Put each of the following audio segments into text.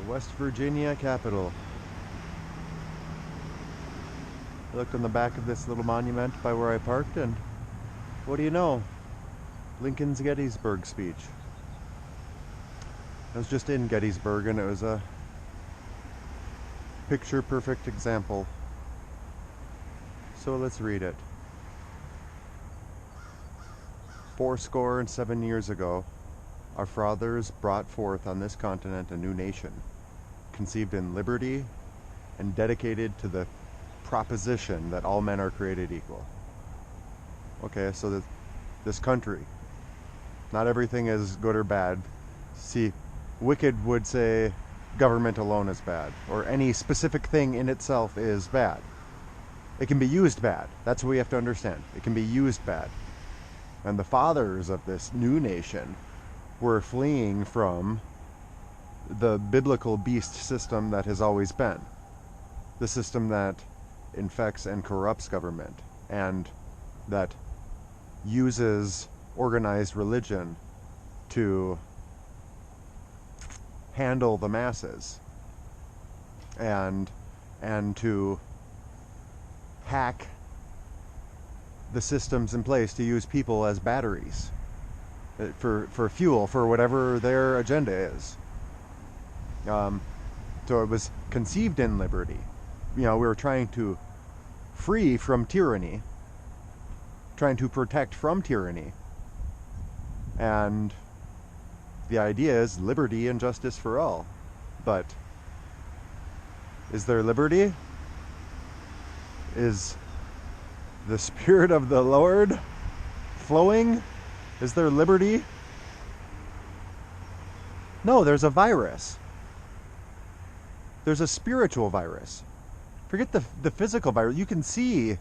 West Virginia Capitol. I looked on the back of this little monument by where I parked, and what do you know? Lincoln's Gettysburg speech. I was just in Gettysburg, and it was a picture-perfect example. So let's read it. 7 years ago, our fathers brought forth on this continent a new nation, conceived in liberty and dedicated to the proposition that all men are created equal. Okay, so this country, not everything is good or bad. See, Wicked would say government alone is bad, or any specific thing in itself is bad. It can be used bad. That's what we have to understand. It can be used bad. And the fathers of this new nation were fleeing from the biblical beast system that has always been. The system that infects and corrupts government, and that uses organized religion to handle the masses and to hack the systems in place to use people as batteries for fuel for whatever their agenda is. So it was conceived in liberty. We were trying to free from tyranny, trying to protect from tyranny, and the idea is liberty and justice for all. But is there liberty? Is the Spirit of the Lord flowing? Is there liberty? No, there's a virus. There's a spiritual virus. Forget the physical virus. You can see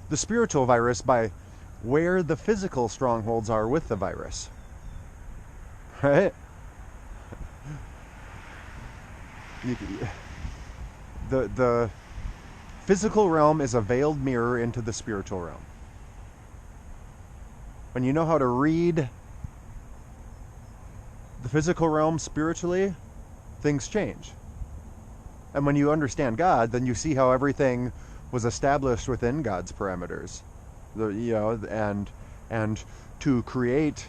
the spiritual virus by where the physical strongholds are with the virus. Right? The physical realm is a veiled mirror into the spiritual realm. When you know how to read the physical realm spiritually, things change. And when you understand God, then you see how everything was established within God's parameters. And to create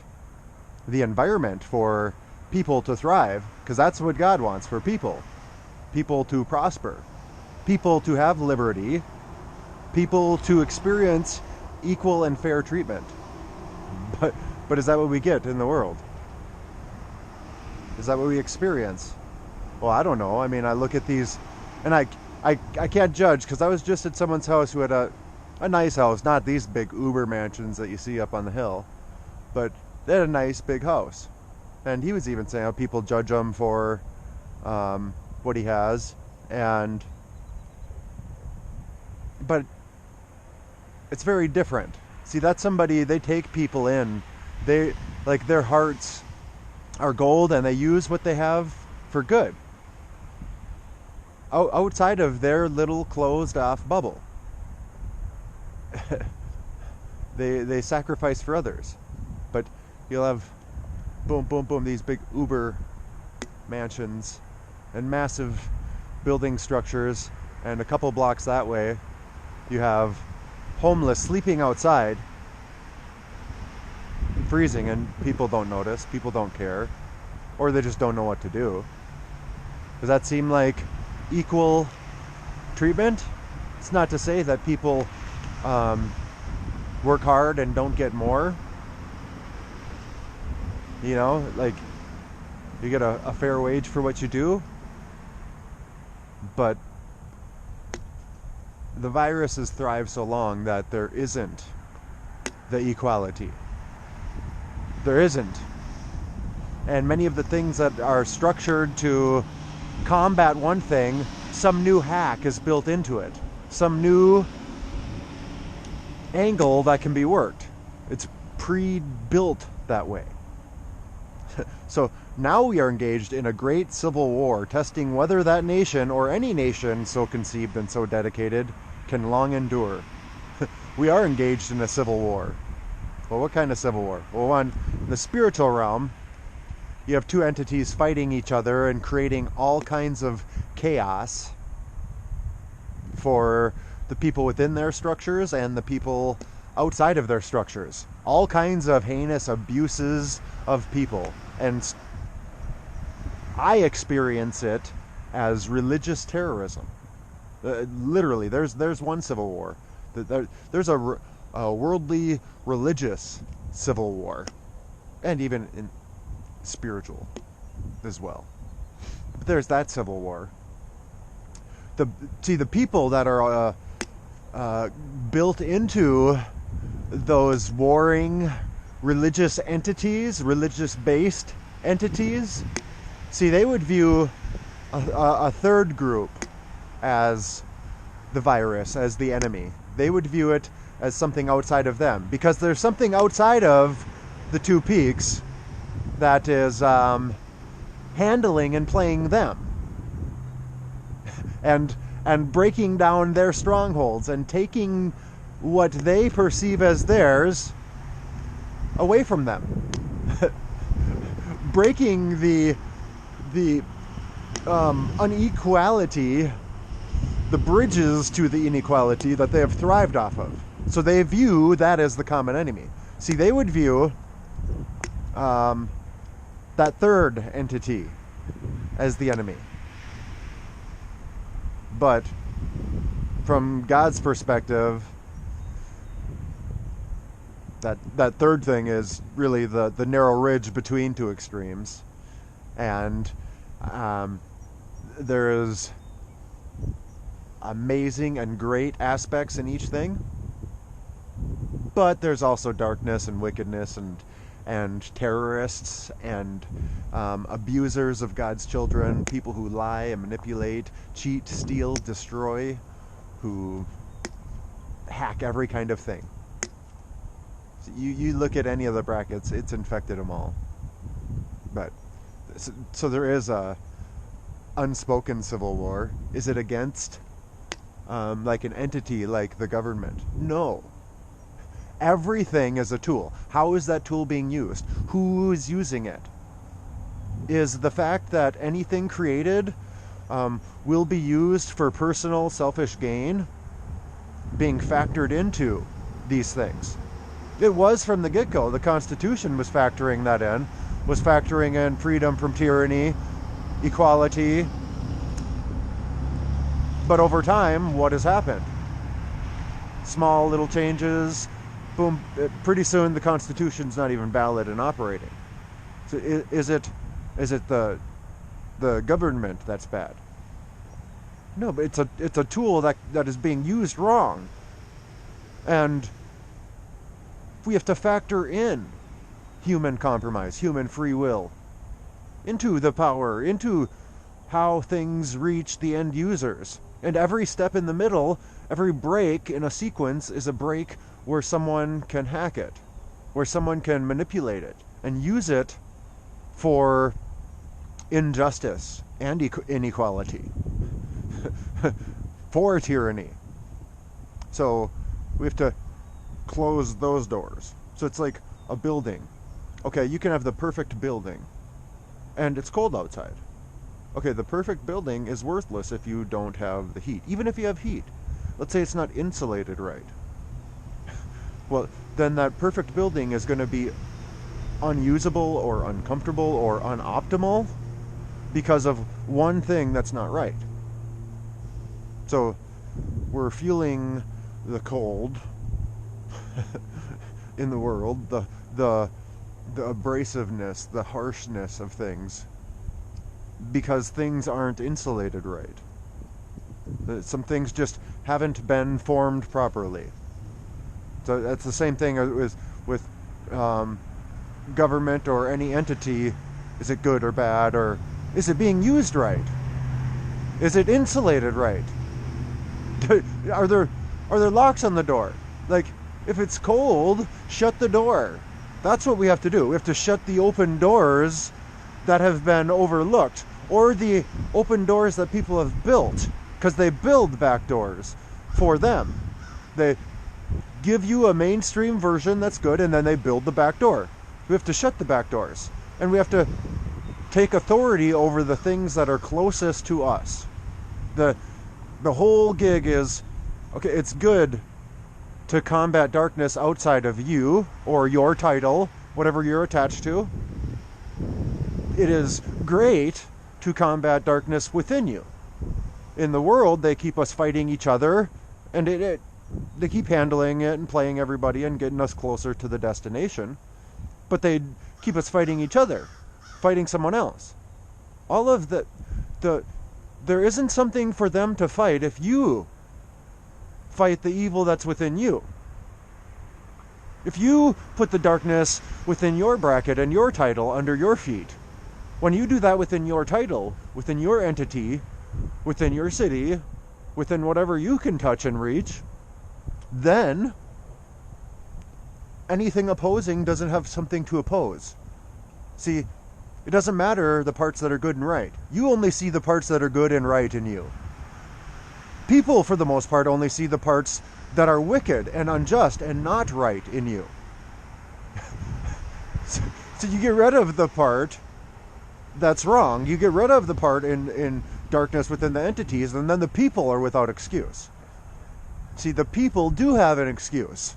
the environment for people to thrive, because that's what God wants for people. People to prosper, people to have liberty, people to experience equal and fair treatment. But is that what we get in the world? Is that what we experience? Well, I don't know. I mean, I look at these, and I can't judge, because I was just at someone's house who had a nice house, not these big Uber mansions that you see up on the hill, but they had a nice big house. And he was even saying how people judge him for what he has, but it's very different. See, that's somebody, they take people in. They, like, their hearts are gold, and they use what they have for good. Outside of their little closed off bubble. They sacrifice for others. But you'll have boom, boom, boom, these big Uber mansions and massive building structures, and a couple blocks that way you have homeless sleeping outside, freezing, and people don't notice, people don't care, or they just don't know what to do. Does that seem like equal treatment? It's not to say that people work hard and don't get more. Like, you get a fair wage for what you do. But the viruses thrive so long that there isn't the equality. There isn't. And many of the things that are structured to combat one thing, some new hack is built into it. Some new angle that can be worked. It's pre-built that way. So now we are engaged in a great civil war, testing whether that nation, or any nation so conceived and so dedicated, can long endure. We are engaged in a civil war. Well, what kind of civil war? Well, one, the spiritual realm, you have two entities fighting each other and creating all kinds of chaos for the people within their structures and the people outside of their structures. All kinds of heinous abuses of people. And I experience it as religious terrorism. Literally, there's one civil war. There's a worldly religious civil war. And even in spiritual as well. But there's that civil war. The people that are built into those warring religious entities, religious-based entities, see, they would view a third group as the virus, as the enemy. They would view it as something outside of them, because there's something outside of the two peaks that is handling and playing them. And breaking down their strongholds and taking what they perceive as theirs away from them. Breaking the inequality, the bridges to the inequality that they have thrived off of. So they view that as the common enemy. See, they would view that third entity as the enemy. But from God's perspective, that third thing is really the narrow ridge between two extremes. And there's amazing and great aspects in each thing. But there's also darkness and wickedness and terrorists and abusers of God's children, people who lie and manipulate, cheat, steal, destroy, who hack every kind of thing. So you look at any of the brackets, it's infected them all. But so there is a unspoken civil war. Is it against like an entity like the government? No. Everything is a tool. How is that tool being used? Who is using it? Is the fact that anything created will be used for personal, selfish gain being factored into these things? It was from the get-go. The Constitution was factoring that in, was factoring in freedom from tyranny, equality. But over time, what has happened? Small little changes. Boom, pretty soon the Constitution's not even valid and operating. So is it the government that's bad? No, but it's a tool that is being used wrong. And we have to factor in human compromise, human free will, into the power, into how things reach the end users. And every step in the middle, every break in a sequence is a break where someone can hack it, where someone can manipulate it and use it for injustice and inequality, for tyranny. So we have to close those doors. So it's like a building. Okay, you can have the perfect building, and it's cold outside. Okay, the perfect building is worthless if you don't have the heat. Even if you have heat. Let's say it's not insulated right. Well, then that perfect building is going to be unusable or uncomfortable or unoptimal because of one thing that's not right. So we're feeling the cold in the world, the abrasiveness, the harshness of things, because things aren't insulated right. Some things just haven't been formed properly. So that's the same thing with government or any entity. Is it good or bad, or is it being used right? Is it insulated right? Are there locks on the door? Like, if it's cold, shut the door. That's what we have to do. We have to shut the open doors that have been overlooked, or the open doors that people have built, because they build back doors for them. They give you a mainstream version that's good, and then they build the back door. We have to shut the back doors, and we have to take authority over the things that are closest to us. The whole gig is, okay, it's good to combat darkness outside of you or your title, whatever you're attached to. It is great to combat darkness within you. In the world, they keep us fighting each other, and they keep handling it and playing everybody and getting us closer to the destination. But they keep us fighting each other, fighting someone else. All of there isn't something for them to fight if you fight the evil that's within you. If you put the darkness within your bracket and your title under your feet, when you do that within your title, within your entity, within your city, within whatever you can touch and reach, then anything opposing doesn't have something to oppose. See, it doesn't matter the parts that are good and right. You only see the parts that are good and right in you. People, for the most part, only see the parts that are wicked and unjust and not right in you. So you get rid of the part that's wrong. You get rid of the part in darkness within the entities, and then the people are without excuse. See, the people do have an excuse.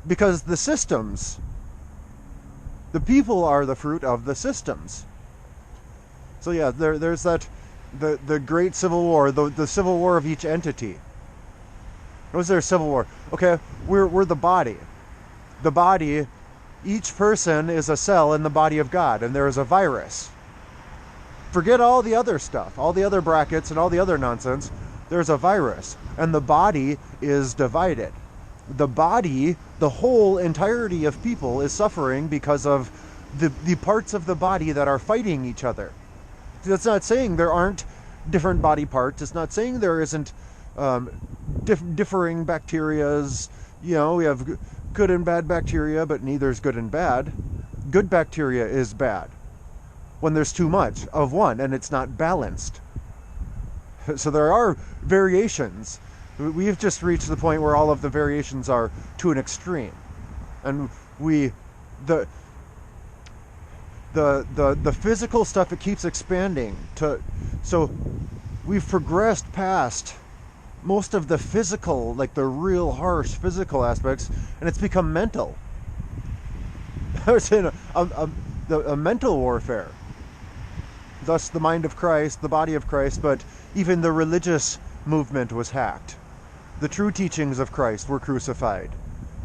Because the systems, the people are the fruit of the systems. So yeah, there's that, the great civil war, the civil war of each entity. Was there a civil war? Okay, we're the body. The body, each person is a cell in the body of God, and there is a virus. Forget all the other stuff, all the other brackets and all the other nonsense. There's a virus, and the body is divided. The body, the whole entirety of people is suffering because of the parts of the body that are fighting each other. That's not saying there aren't different body parts. It's not saying there isn't differing bacterias. You know, we have good and bad bacteria, but neither is good and bad. Good bacteria is bad when there's too much of one and it's not balanced. So there are variations. We've just reached the point where all of the variations are to an extreme, and the physical stuff, it keeps expanding so we've progressed past most of the physical, like the real harsh physical aspects, and it's become mental. There's a mental warfare. Thus the mind of Christ, the body of Christ, but even the religious movement was hacked. The true teachings of Christ were crucified,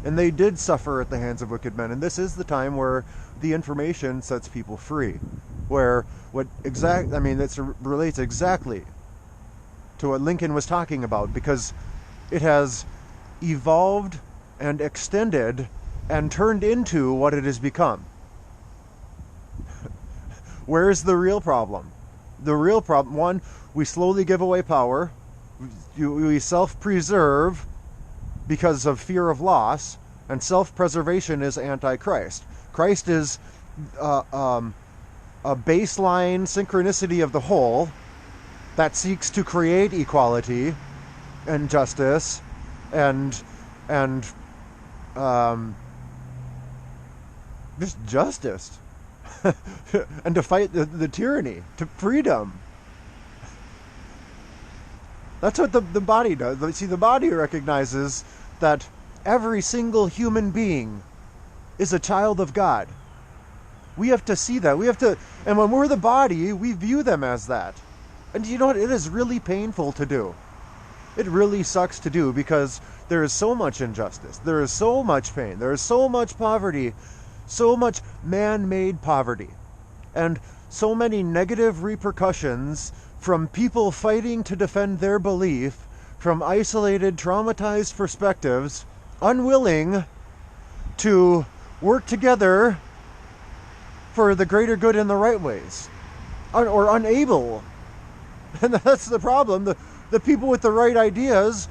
and they did suffer at the hands of wicked men. And this is the time where the information sets people free, where this relates exactly to what Lincoln was talking about, because it has evolved and extended and turned into what it has become. Where is the real problem? The real problem, one, we slowly give away power. We self-preserve because of fear of loss, and self-preservation is anti-Christ. Christ is a baseline synchronicity of the whole that seeks to create equality and justice and just justice and to fight the tyranny, to freedom. That's what the body does. See, the body recognizes that every single human being is a child of God. We have to see that. And when we're the body, we view them as that. And you know what? It is really painful to do. It really sucks to do, because there is so much injustice. There is so much pain. There is so much poverty, so much man-made poverty, and so many negative repercussions from people fighting to defend their belief from isolated, traumatized perspectives, unwilling to work together for the greater good in the right ways, or unable. And that's the problem. The people with the right ideas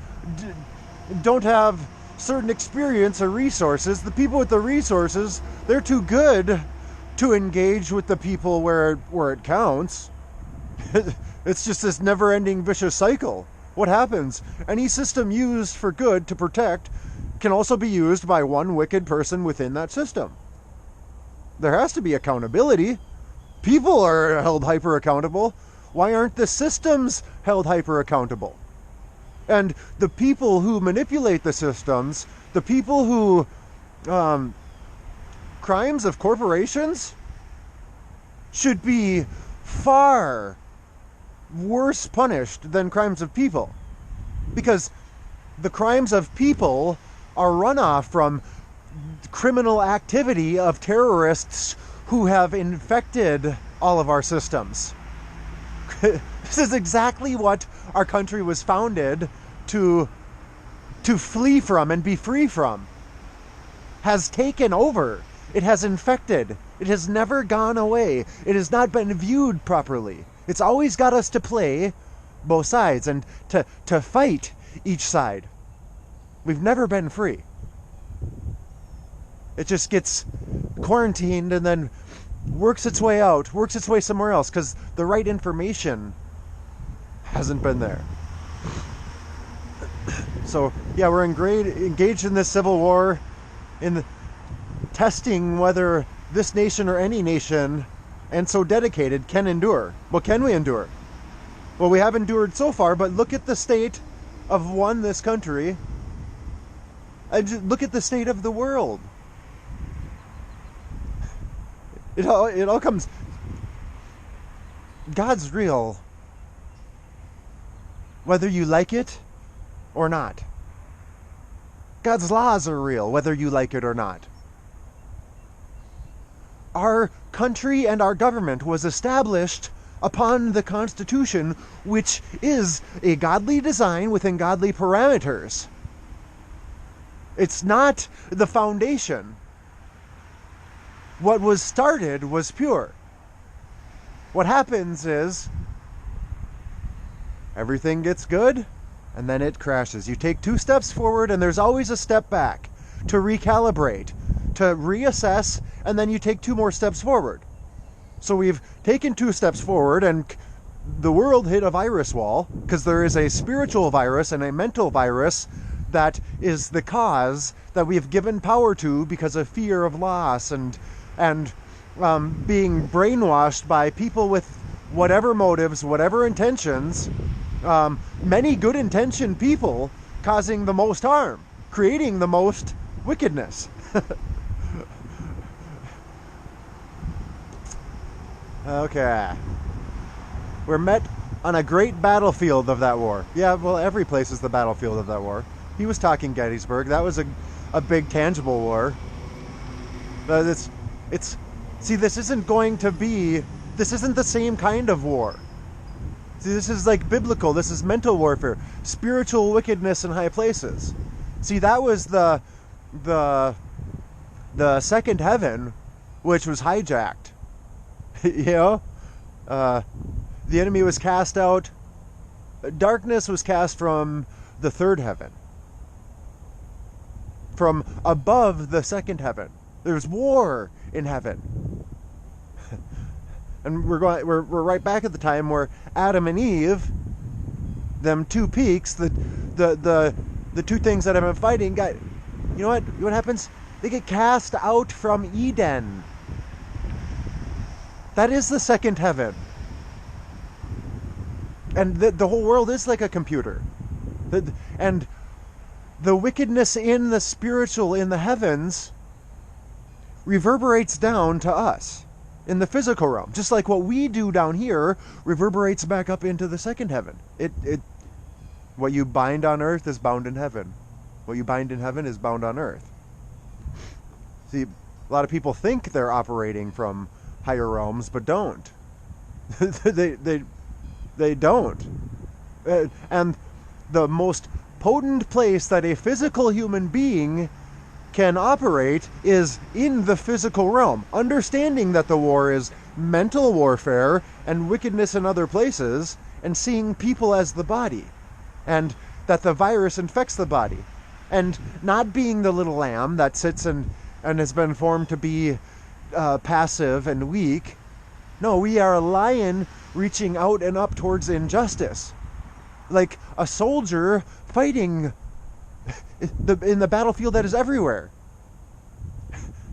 don't have certain experience or resources. The people with the resources, they're too good to engage with the people where it counts. It's just this never-ending vicious cycle. What happens? Any system used for good to protect can also be used by one wicked person within that system. There has to be accountability. People are held hyper accountable. Why aren't the systems held hyper accountable? And the people who manipulate the systems, the people who, crimes of corporations should be far worse punished than crimes of people. Because the crimes of people are runoff from criminal activity of terrorists who have infected all of our systems. This is exactly what our country was founded to flee from and be free from. Has taken over. It has infected. It has never gone away. It has not been viewed properly. It's always got us to play both sides and to fight each side. We've never been free. It just gets quarantined and then works its way out, works its way somewhere else, because the right information hasn't been there. So, yeah, we're engaged in this civil war, in testing whether this nation or any nation, and so dedicated, can endure. Well, can we endure? Well, we have endured so far, but look at the state of this country, and look at the state of the world. It all comes... God's real, whether you like it or not. God's laws are real, whether you like it or not. Our country and our government was established upon the Constitution, which is a godly design within godly parameters. It's not the foundation. What was started was pure. What happens is everything gets good and then it crashes. You take 2 steps forward and there's always a step back to recalibrate, to reassess, and then you take 2 more steps forward. So we've taken 2 steps forward and the world hit a virus wall, because there is a spiritual virus and a mental virus that is the cause that we've given power to because of fear of loss and being brainwashed by people with whatever motives, whatever intentions, many good-intentioned people causing the most harm, creating the most wickedness. Okay. We're met on a great battlefield of that war. Yeah, well, every place is the battlefield of that war. He was talking Gettysburg. That was a big, tangible war. But see, this isn't the same kind of war. See, this is like biblical. This is mental warfare. Spiritual wickedness in high places. See, that was the second heaven, which was hijacked. You know? The enemy was cast out. Darkness was cast from the third heaven. From above the second heaven. There's war in heaven. And we're right back at the time where Adam and Eve, them 2 peaks, the 2 things that have been fighting, you know what happens? They get cast out from Eden. That is the second heaven. And the whole world is like a computer. And the wickedness in the spiritual, in the heavens, reverberates down to us in the physical realm. Just like what we do down here reverberates back up into the second heaven. What you bind on earth is bound in heaven. What you bind in heaven is bound on earth. See, a lot of people think they're operating from higher realms, but don't. They don't. And the most potent place that a physical human being can operate is in the physical realm, understanding that the war is mental warfare and wickedness in other places, and seeing people as the body, and that the virus infects the body, and not being the little lamb that sits and has been formed to be passive and weak. No, we are a lion reaching out and up towards injustice, like a soldier fighting in the battlefield that is everywhere.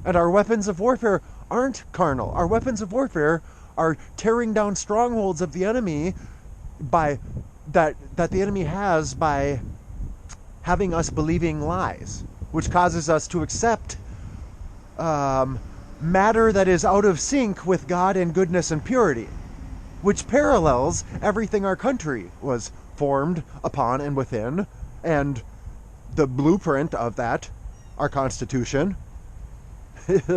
And our weapons of warfare aren't carnal. Our weapons of warfare are tearing down strongholds of the enemy by that the enemy has by having us believing lies, which causes us to accept matter that is out of sync with God and goodness and purity, which parallels everything our country was formed upon and within, and the blueprint of that, our Constitution.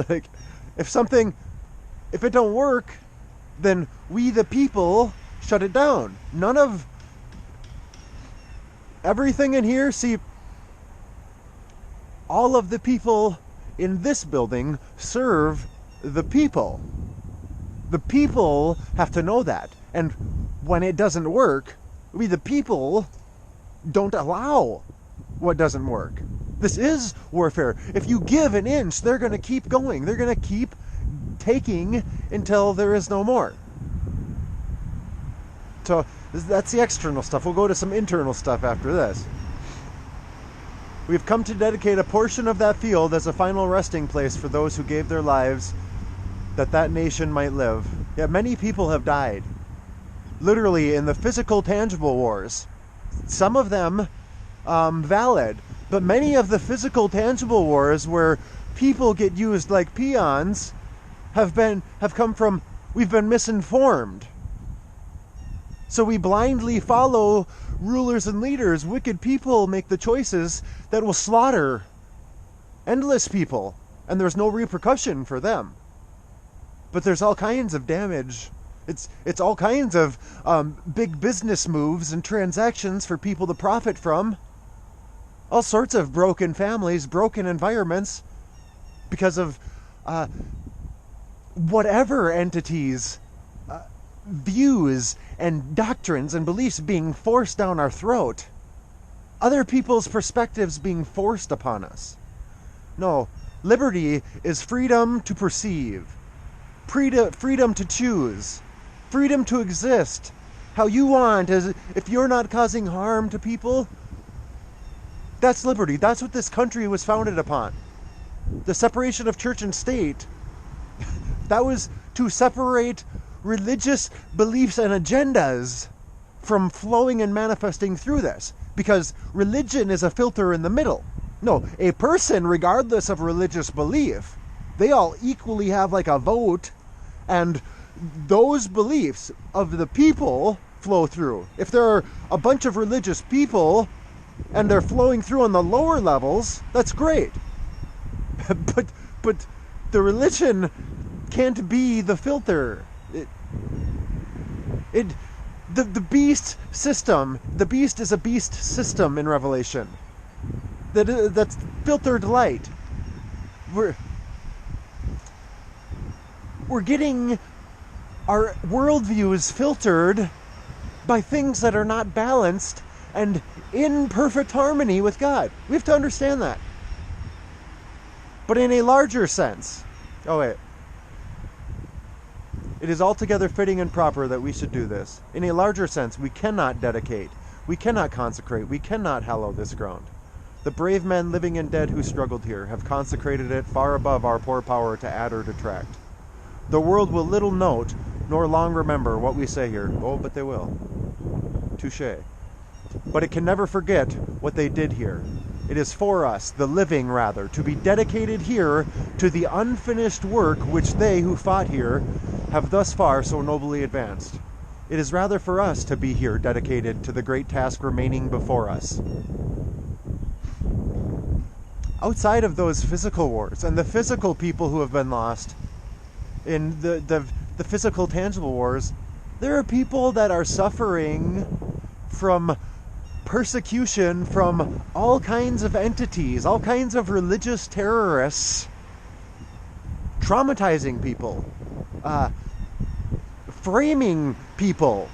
Like, if it don't work, then we the people shut it down. None of everything in here, see, all of the people in this building serve the people. The people have to know that. And when it doesn't work, we the people don't allow what doesn't work. This is warfare. If you give an inch, they're going to keep going. They're going to keep taking until there is no more. So that's the external stuff. We'll go to some internal stuff after this. We've come to dedicate a portion of that field as a final resting place for those who gave their lives that nation might live. Yet many people have died, literally in the physical, tangible wars. Some of them valid, but many of the physical, tangible wars where people get used like peons have come from, we've been misinformed. So we blindly follow rulers and leaders. Wicked people make the choices that will slaughter endless people, and there's no repercussion for them. But there's all kinds of damage. It's all kinds of big business moves and transactions for people to profit from. All sorts of broken families, broken environments, because of whatever entities, views and doctrines and beliefs being forced down our throat. Other people's perspectives being forced upon us. No, liberty is freedom to perceive, freedom to choose, freedom to exist how you want, as if you're not causing harm to people. That's liberty. That's what this country was founded upon. The separation of church and state, that was to separate religious beliefs and agendas from flowing and manifesting through this, because religion is a filter in the middle. No, a person, regardless of religious belief, they all equally have like a vote, and those beliefs of the people flow through. If there are a bunch of religious people and they're flowing through on the lower levels, that's great. but the religion can't be the filter. The beast system. The beast is a beast system in Revelation. That's filtered light. We're getting our worldviews filtered by things that are not balanced and in perfect harmony with God. We have to understand that. But in a larger sense, it is altogether fitting and proper that we should do this. In a larger sense, we cannot dedicate, we cannot consecrate, we cannot hallow this ground. The brave men, living and dead, who struggled here have consecrated it far above our poor power to add or detract. The world will little note nor long remember what we say here. Oh, but they will. Touché. But it can never forget what they did here. It is for us, the living rather, to be dedicated here to the unfinished work which they who fought here have thus far so nobly advanced. It is rather for us to be here dedicated to the great task remaining before us. Outside of those physical wars and the physical people who have been lost in the physical tangible wars, there are people that are suffering from persecution from all kinds of entities, all kinds of religious terrorists, traumatizing people, framing people,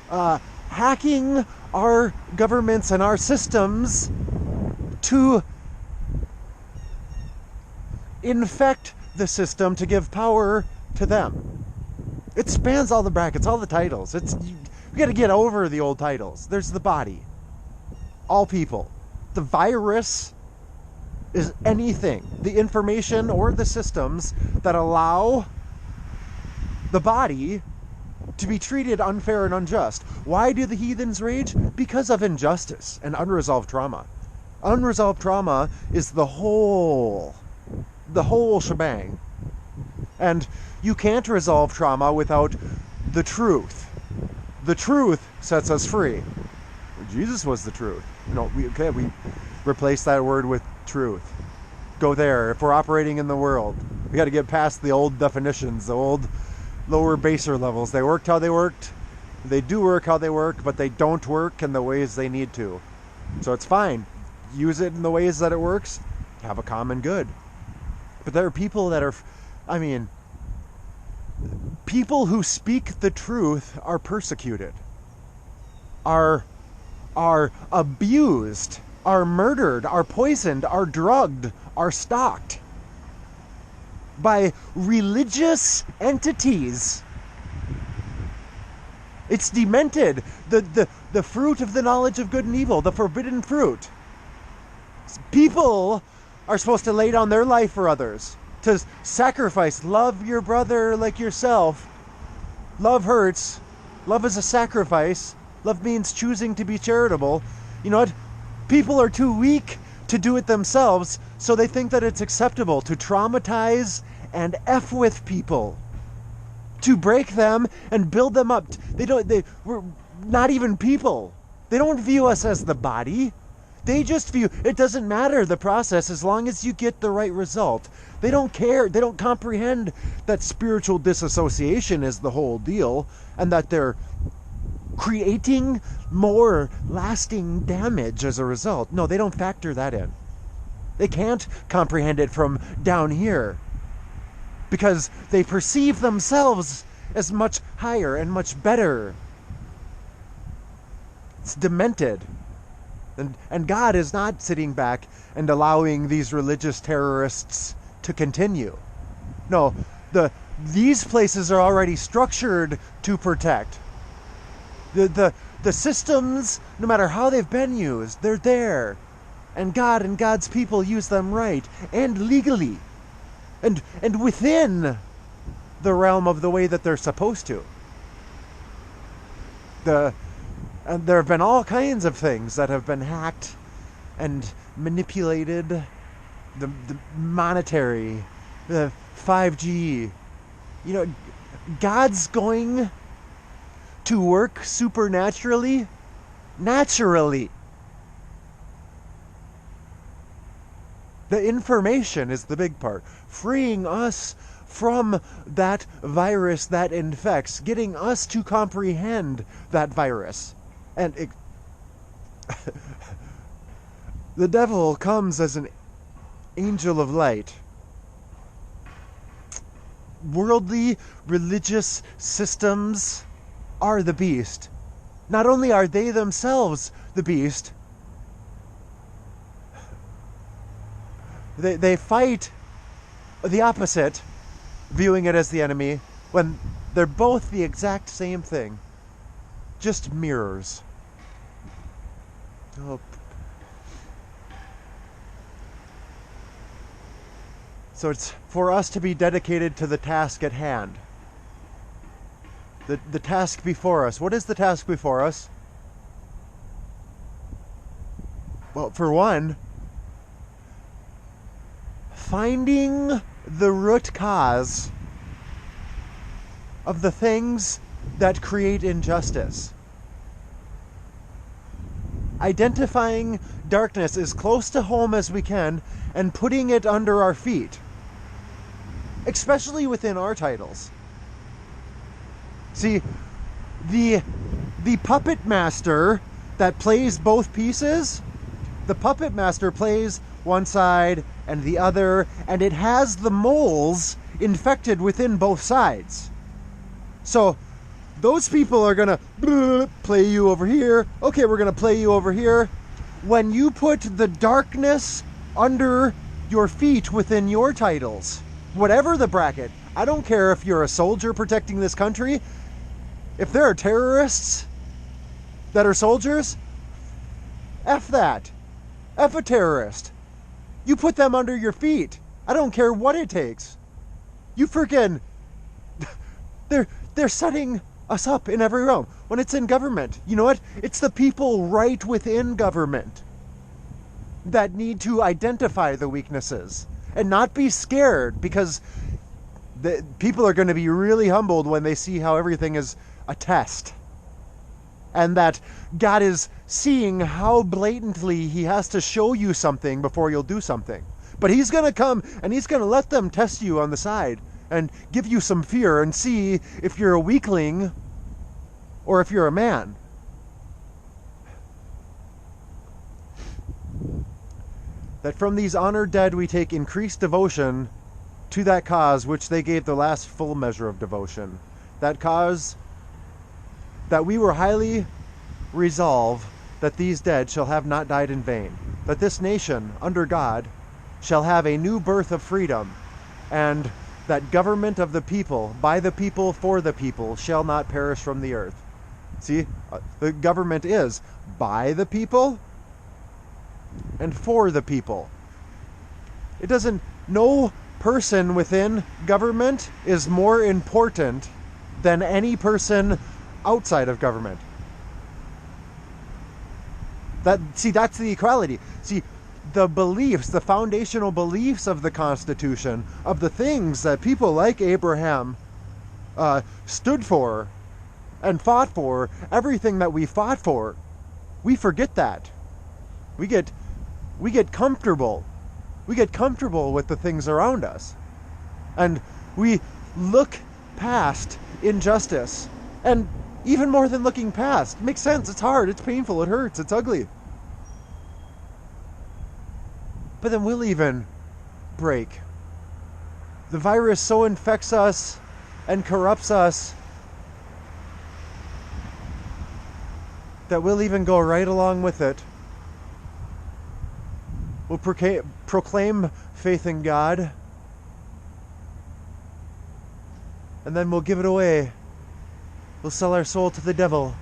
hacking our governments and our systems to infect the system to give power to them. It spans all the brackets, all the titles. We got to get over the old titles. There's the body. All people. The virus is anything. The information or the systems that allow the body, to be treated unfair and unjust. Why do the heathens rage? Because of injustice and unresolved trauma. Unresolved trauma is the whole shebang. And you can't resolve trauma without the truth. The truth sets us free. Jesus was the truth. We replace that word with truth. Go there. If we're operating in the world, we got to get past the old definitions, the old lower baser levels. They worked how they worked. They do work how they work, but they don't work in the ways they need to. So it's fine. Use it in the ways that it works. Have a common good. But there are people that are, people who speak the truth are persecuted, are abused, are murdered, are poisoned, are drugged, are stalked by religious entities. It's demented. The fruit of the knowledge of good and evil, the forbidden fruit. People are supposed to lay down their life for others, to sacrifice. Love your brother like yourself. Love hurts. Love is a sacrifice. Love means choosing to be charitable. You know what? People are too weak to do it themselves, so they think that it's acceptable to traumatize and F with people, to break them and build them up. We're not even people. They don't view us as the body. They just view, it doesn't matter the process as long as you get the right result. They don't care. They don't comprehend that spiritual disassociation is the whole deal, and that they're creating more lasting damage as a result. No, they don't factor that in. They can't comprehend it from down here, because they perceive themselves as much higher and much better. It's demented. And God is not sitting back and allowing these religious terrorists to continue. No, these places are already structured to protect. The systems, no matter how they've been used, they're there. And God and God's people use them right and legally. And within the realm of the way that they're supposed to. And there have been all kinds of things that have been hacked and manipulated. The monetary, the 5G. God's going to work supernaturally, naturally. The information is the big part. Freeing us from that virus that infects, getting us to comprehend that virus. And the devil comes as an angel of light. Worldly religious systems are the beast. Not only are they themselves the beast, they fight the opposite, viewing it as the enemy, when they're both the exact same thing. Just mirrors. Oh. So it's for us to be dedicated to the task at hand. The task before us. What is the task before us? Well, for one, finding the root cause of the things that create injustice. Identifying darkness as close to home as we can and putting it under our feet, especially within our titles. See, the puppet master that plays both pieces, the puppet master plays one side and the other, and it has the moles infected within both sides. So those people are going to play you over here. Okay, we're going to play you over here. When you put the darkness under your feet within your titles, whatever the bracket, I don't care if you're a soldier protecting this country. If there are terrorists that are soldiers, F that. F a terrorist. You put them under your feet. I don't care what it takes. You freaking They're setting us up in every realm. When it's in government, you know what? It's the people right within government that need to identify the weaknesses and not be scared, because the people are going to be really humbled when they see how everything is a test, and that God is seeing how blatantly he has to show you something before you'll do something. But he's going to come and he's going to let them test you on the side and give you some fear and see if you're a weakling or if you're a man. That from these honored dead we take increased devotion to that cause which they gave the last full measure of devotion. That cause that we were highly resolved that these dead shall have not died in vain, that this nation under God shall have a new birth of freedom, and that government of the people, by the people, for the people, shall not perish from the earth. See, the government is by the people and for the people. It doesn't, no person within government is more important than any person outside of government. That's the equality. See, the beliefs, the foundational beliefs of the Constitution, of the things that people like Abraham stood for and fought for, everything that we fought for, we forget that. We get comfortable. We get comfortable with the things around us. And we look past injustice. And even more than looking past, it makes sense, it's hard, it's painful, it hurts, it's ugly. But then we'll even break. The virus so infects us and corrupts us that we'll even go right along with it. We'll proclaim faith in God, and then we'll give it away. We'll sell our soul to the devil.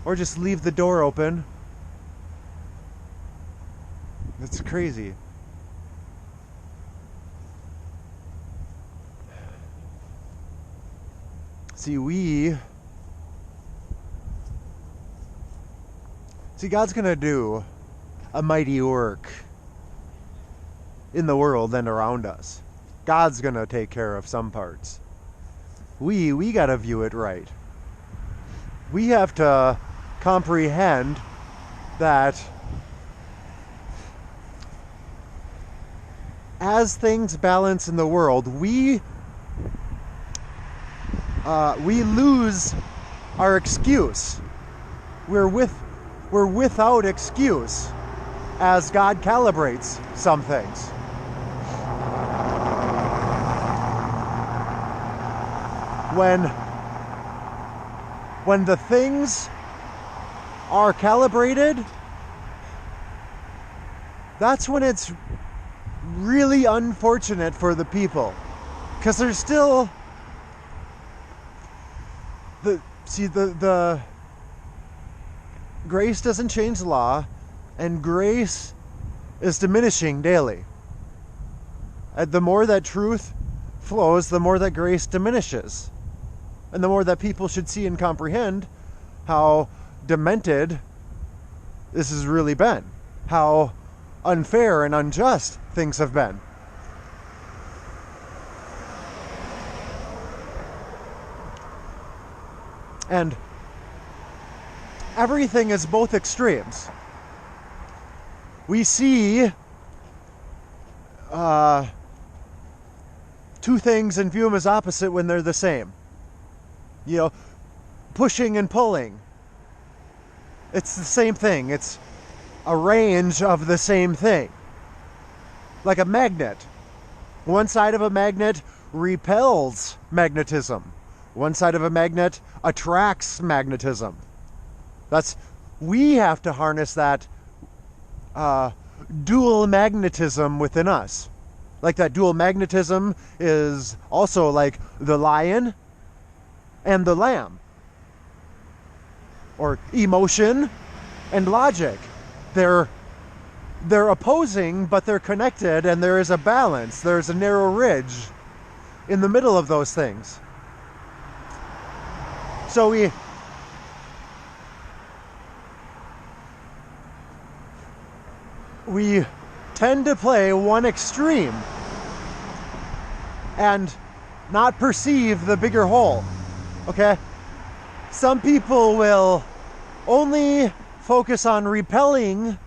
Or just leave the door open. That's crazy. See, God's going to do a mighty work in the world and around us. God's going to take care of some parts. We got to view it right. We have to comprehend that as things balance in the world, we lose our excuse. We're without excuse as God calibrates some things. When the things are calibrated, that's when it's really unfortunate for the people, because there's still the grace doesn't change the law, and grace is diminishing daily. And the more that truth flows, the more that grace diminishes, and the more that people should see and comprehend how demented this has really been, how unfair and unjust things have been. And everything is both extremes. We see two things and view them as opposite when they're the same. You know, pushing and pulling. It's the same thing. It's a range of the same thing. Like a magnet. One side of a magnet repels magnetism. One side of a magnet attracts magnetism. We have to harness that dual magnetism within us. Like that dual magnetism is also like the lion and the lamb. Or emotion and logic. They're opposing, but they're connected, and there is a balance. There's a narrow ridge in the middle of those things. So we tend to play one extreme and not perceive the bigger whole. Okay? Some people will only focus on repelling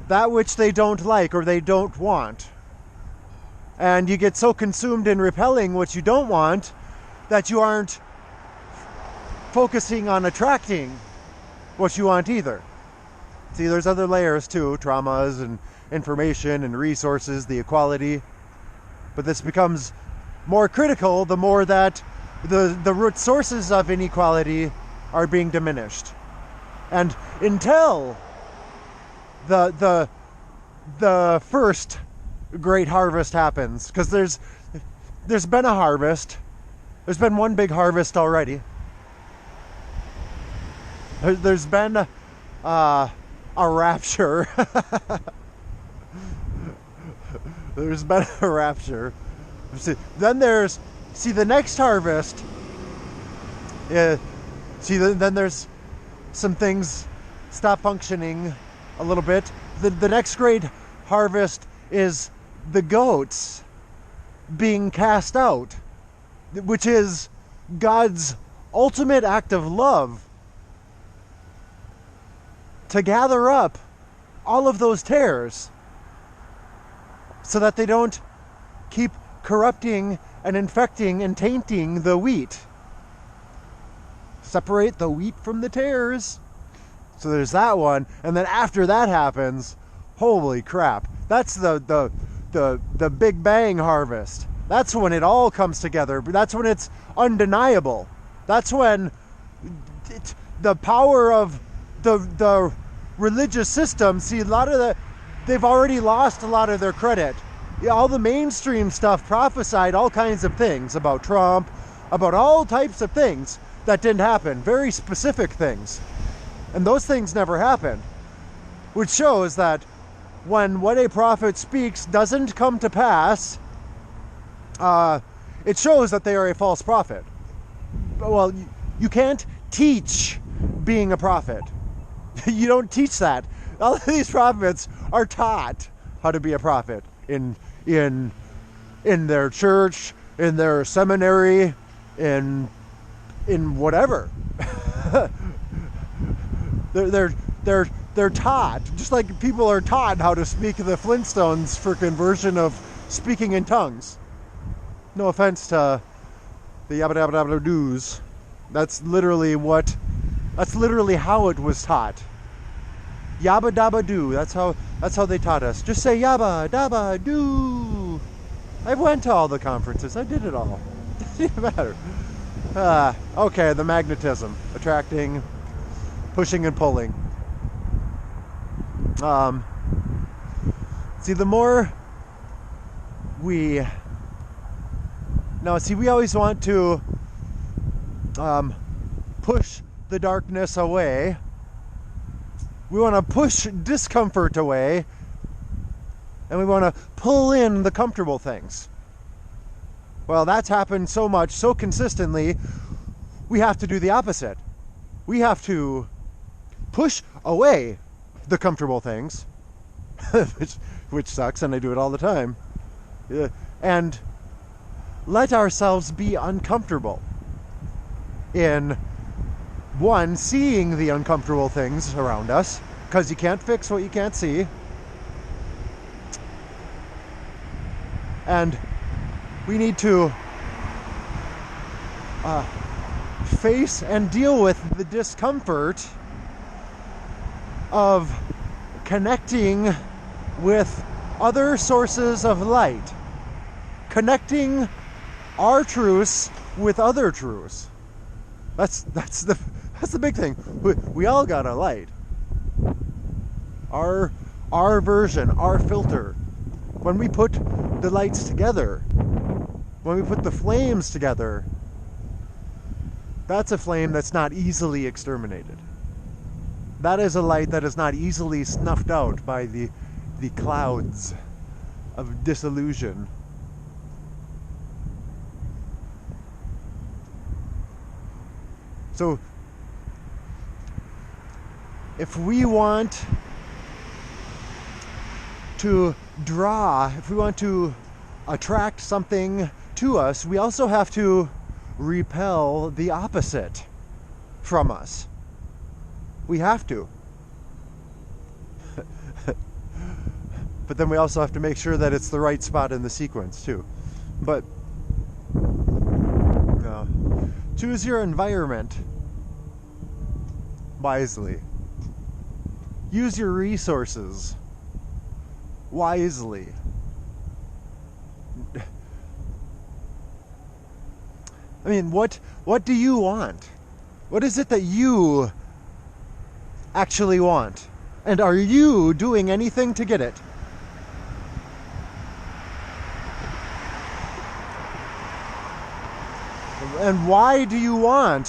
that which they don't like or they don't want. And you get so consumed in repelling what you don't want that you aren't focusing on attracting what you want either. See, there's other layers too, traumas and information and resources, the equality. But this becomes more critical the more that the root sources of inequality are being diminished. And until the first great harvest happens, because there's been a harvest. There's been one big harvest already. There's been a rapture. There's been a rapture. Then there's, the next harvest. Then there's some things stop functioning a little bit. The next great harvest is the goats being cast out, which is God's ultimate act of love to gather up all of those tares so that they don't keep corrupting and infecting and tainting the wheat. Separate the wheat from the tares. So there's that one, and then after that happens, holy crap, that's the Big Bang harvest. That's when it all comes together. That's when it's undeniable. That's when the power of the religious system, see, a lot of they've already lost a lot of their credit. Yeah, all the mainstream stuff prophesied all kinds of things about Trump, about all types of things that didn't happen, very specific things. And those things never happened, which shows that when what a prophet speaks doesn't come to pass, it shows that they are a false prophet. Well, you can't teach being a prophet. You don't teach that. All of these prophets are taught how to be a prophet in their church, in their seminary, in whatever. They're taught, just like people are taught how to speak the Flintstones for conversion of speaking in tongues. No offense to the yabba dabba dabba doos. That's literally how it was taught. Yabba dabba doo. That's how they taught us. Just say yabba dabba doo. I went to all the conferences. I did it all. Doesn't matter. Okay, the magnetism, attracting, pushing and pulling. See, the more we always want to push the darkness away. We want to push discomfort away, and we want to pull in the comfortable things. Well, that's happened so much, so consistently, we have to do the opposite. We have to push away the comfortable things, which sucks, and I do it all the time, and let ourselves be uncomfortable in, one, seeing the uncomfortable things around us, because you can't fix what you can't see, and we need to face and deal with the discomfort of connecting with other sources of light, connecting our truths with other truths. That's the big thing. We all got a light. Our version, our filter. When we put the lights together, when we put the flames together, that's a flame that's not easily exterminated. That is a light that is not easily snuffed out by the clouds of disillusion. So if we want to if we want to attract something to us, we also have to repel the opposite from us. We have to. But then we also have to make sure that it's the right spot in the sequence too. But choose your environment wisely. Use your resources wisely. I mean, what do you want? What is it that you actually want? And are you doing anything to get it? And why do you want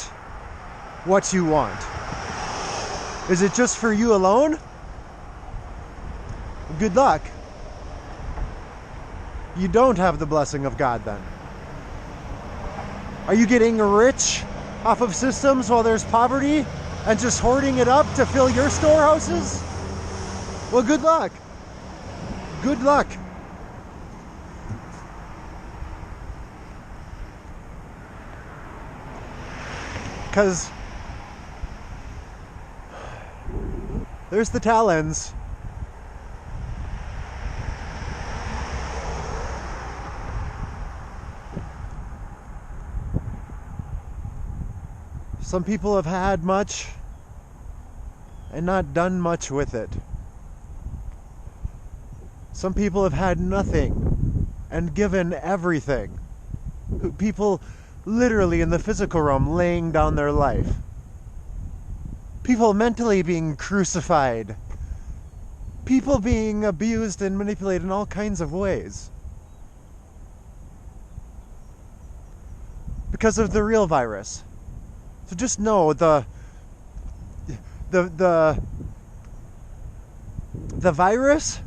what you want? Is it just for you alone? Good luck. You don't have the blessing of God then. Are you getting rich off of systems while there's poverty and just hoarding it up to fill your storehouses? Well, good luck. Good luck. Because there's the talons. Some people have had much and not done much with it. Some people have had nothing and given everything. People literally in the physical realm laying down their life. People mentally being crucified. People being abused and manipulated in all kinds of ways. Because of the real virus. So just know the virus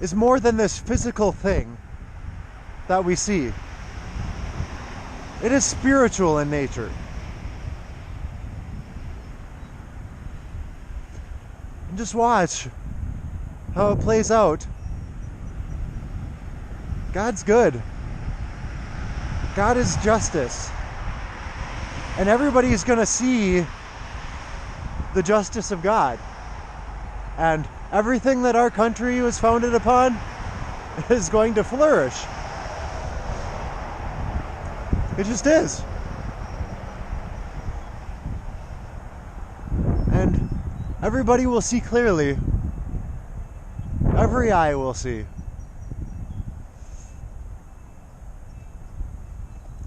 is more than this physical thing that we see. It is spiritual in nature. And just watch how it plays out. God's good. God is justice. And everybody's going to see the justice of God. And everything that our country was founded upon is going to flourish. It just is. And everybody will see clearly. Every eye will see.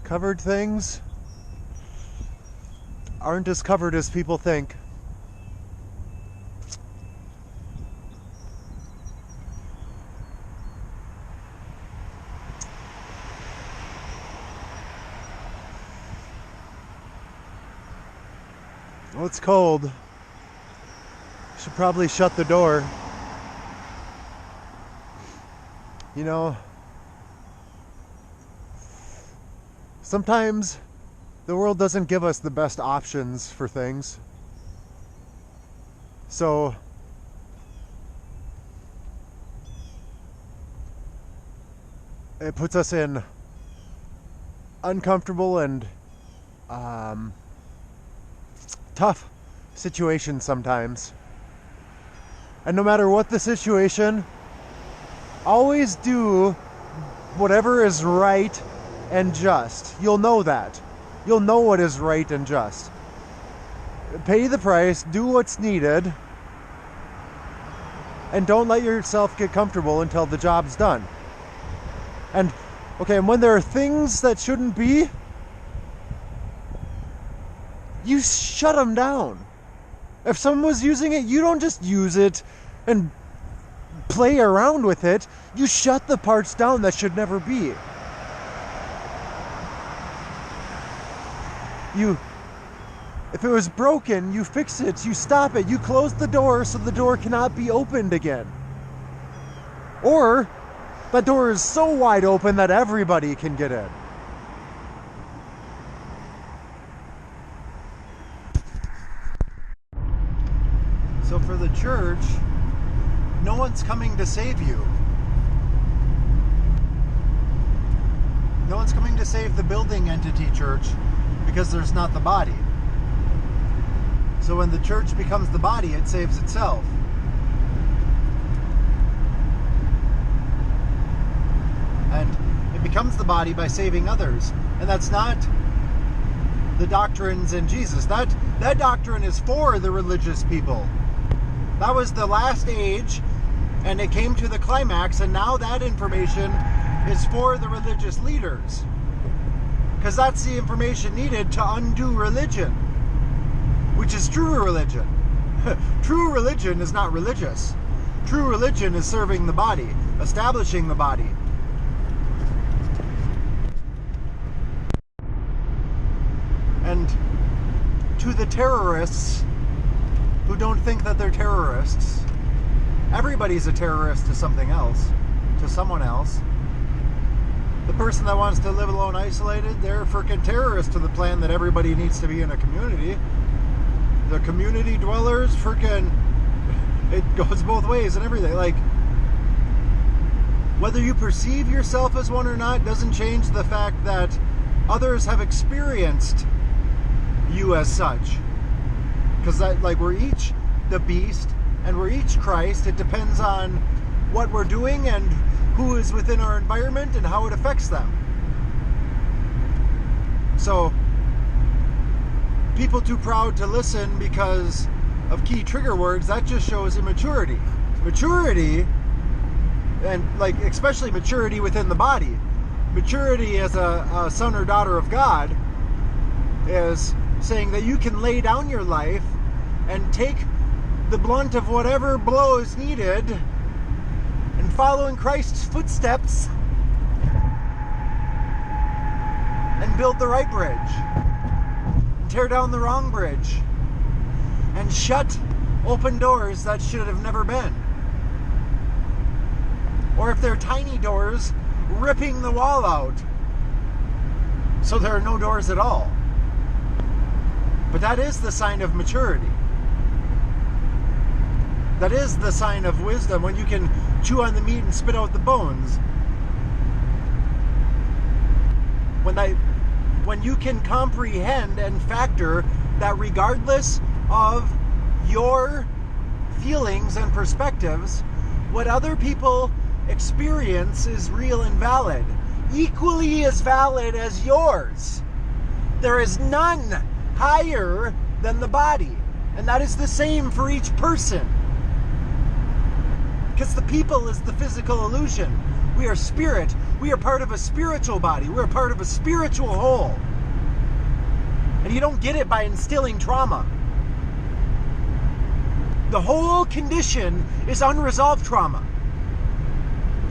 Covered things aren't as covered as people think. Well, it's cold. Should probably shut the door. You know, sometimes the world doesn't give us the best options for things. So it puts us in uncomfortable and tough situations sometimes. And no matter what the situation, always do whatever is right and just. You'll know that. You'll know what is right and just. Pay the price, do what's needed, and don't let yourself get comfortable until the job's done. And when there are things that shouldn't be, you shut them down. If someone was using it, you don't just use it and play around with it. You shut the parts down that should never be. If it was broken, you fix it, you stop it, you close the door so the door cannot be opened again. Or the door is so wide open that everybody can get in. church, no one's coming to save you. No one's coming to save the building entity church because there's not the body. So when the church becomes the body, it saves itself. And it becomes the body by saving others. And that's not the doctrines in Jesus. That doctrine is for the religious people. That was the last age, and it came to the climax, and now that information is for the religious leaders. Because that's the information needed to undo religion, which is true religion. True religion is not religious. True religion is serving the body, establishing the body. And to the terrorists who don't think that they're terrorists, everybody's a terrorist to something else, to someone else. The person that wants to live alone isolated, they're a freaking terrorist to the plan that everybody needs to be in a community. The community dwellers, freaking, it goes both ways and everything. Like, whether you perceive yourself as one or not doesn't change the fact that others have experienced you as such. Because that, like, we're each the beast and we're each Christ. It depends on what we're doing and who is within our environment and how it affects them. So, people too proud to listen because of key trigger words, that just shows immaturity. Maturity, and like especially maturity within the body. Maturity as a son or daughter of God is saying that you can lay down your life and take the blunt of whatever blow is needed and follow in Christ's footsteps and build the right bridge and tear down the wrong bridge and shut open doors that should have never been. Or if they're tiny doors, ripping the wall out so there are no doors at all. But that is the sign of maturity. That is the sign of wisdom, when you can chew on the meat and spit out the bones. When you can comprehend and factor that regardless of your feelings and perspectives, what other people experience is real and valid, equally as valid as yours. There is none higher than the body, and that is the same for each person. Because the people is the physical illusion. We are spirit. We are part of a spiritual body. We're part of a spiritual whole. And you don't get it by instilling trauma. The whole condition is unresolved trauma.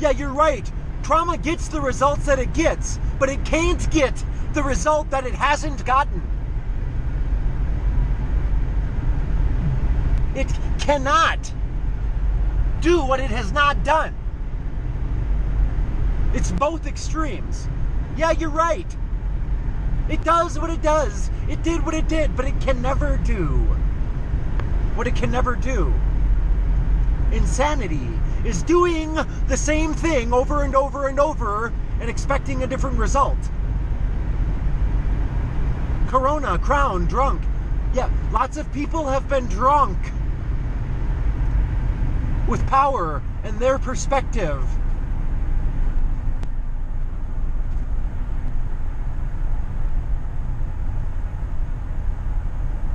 Yeah, you're right. Trauma gets the results that it gets, but it can't get the result that it hasn't gotten. It cannot do what it has not done. It's both extremes. Yeah, you're right. It does what it does. It did what it did, but it can never do what it can never do. Insanity is doing the same thing over and over and over and expecting a different result. Corona, crown, drunk. Yeah, lots of people have been drunk with power and their perspective.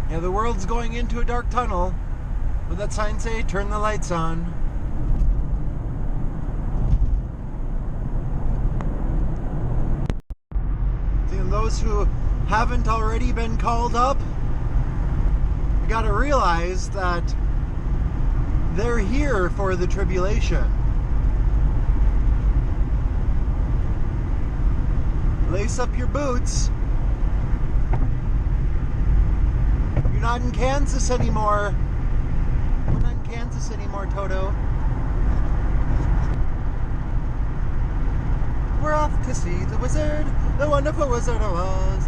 Yeah, the world's going into a dark tunnel. Would that sign say, turn the lights on? And those who haven't already been called up, you gotta realize that they're here for the tribulation. Lace up your boots. You're not in Kansas anymore. We're not in Kansas anymore, Toto. We're off to see the wizard, the wonderful Wizard of Oz.